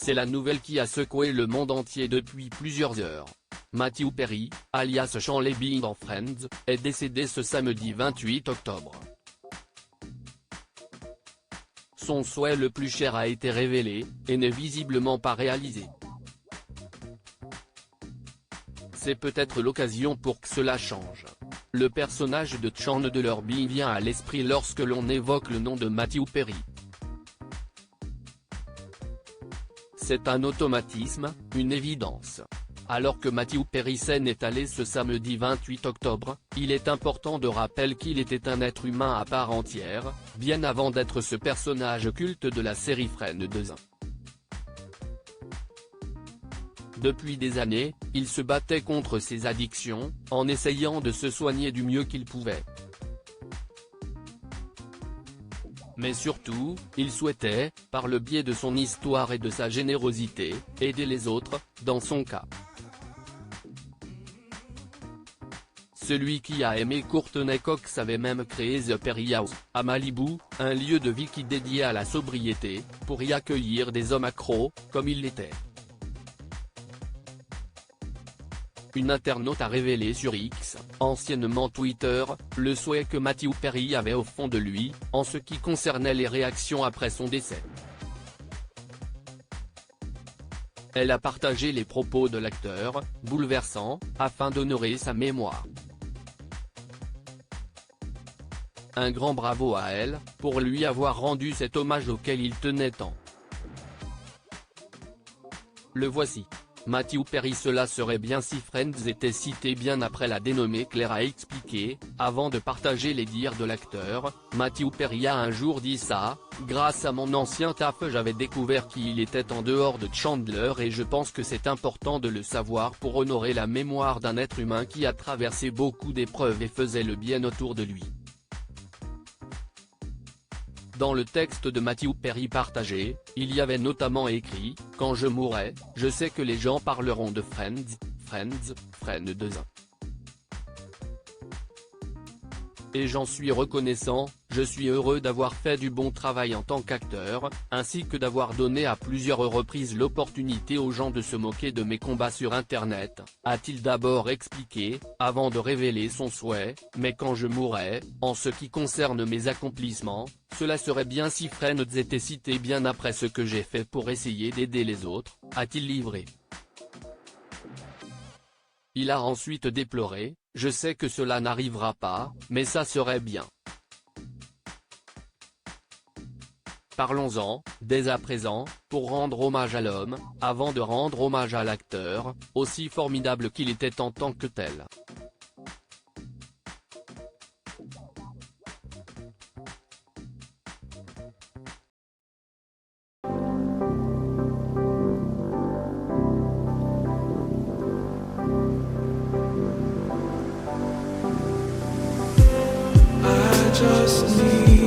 C'est la nouvelle qui a secoué le monde entier depuis plusieurs heures. Matthew Perry, alias Chandler dans Friends, est décédé ce samedi 28 octobre. Son souhait le plus cher a été révélé, et n'est visiblement pas réalisé. C'est peut-être l'occasion pour que cela change. Le personnage de Chandler Bing vient à l'esprit lorsque l'on évoque le nom de Matthew Perry. C'est un automatisme, une évidence. Alors que Matthew Perry s'en est allé ce samedi 28 octobre, il est important de rappeler qu'il était un être humain à part entière, bien avant d'être ce personnage culte de la série Friends. Depuis des années, il se battait contre ses addictions, en essayant de se soigner du mieux qu'il pouvait. Mais surtout, il souhaitait, par le biais de son histoire et de sa générosité, aider les autres, dans son cas. Celui qui a aimé Courtney Cox avait même créé The Perry House, à Malibu, un lieu de vie qui dédié à la sobriété, pour y accueillir des hommes accros, comme il l'était. Une internaute a révélé sur X, anciennement Twitter, le souhait que Matthew Perry avait au fond de lui, en ce qui concernait les réactions après son décès. Elle a partagé les propos de l'acteur, bouleversants, afin d'honorer sa mémoire. Un grand bravo à elle, pour lui avoir rendu cet hommage auquel il tenait tant. Le voici. Matthew Perry. Cela serait bien si Friends était cité bien après la dénommée Claire a expliqué, avant de partager les dires de l'acteur. Matthew Perry a un jour dit ça, grâce à mon ancien taf j'avais découvert qui il était en dehors de Chandler et je pense que c'est important de le savoir pour honorer la mémoire d'un être humain qui a traversé beaucoup d'épreuves et faisait le bien autour de lui. Dans le texte de Matthew Perry partagé, il y avait notamment écrit « Quand je mourrai, je sais que les gens parleront de Friends, Friends 2. Et j'en suis reconnaissant, je suis heureux d'avoir fait du bon travail en tant qu'acteur, ainsi que d'avoir donné à plusieurs reprises l'opportunité aux gens de se moquer de mes combats sur Internet », a-t-il d'abord expliqué, avant de révéler son souhait, mais quand je mourrai, en ce qui concerne mes accomplissements, cela serait bien si Friends était cité bien après ce que j'ai fait pour essayer d'aider les autres, a-t-il livré. Il a ensuite déploré, « Je sais que cela n'arrivera pas, mais ça serait bien. » Parlons-en, dès à présent, pour rendre hommage à l'homme, avant de rendre hommage à l'acteur, aussi formidable qu'il était en tant que tel. Just need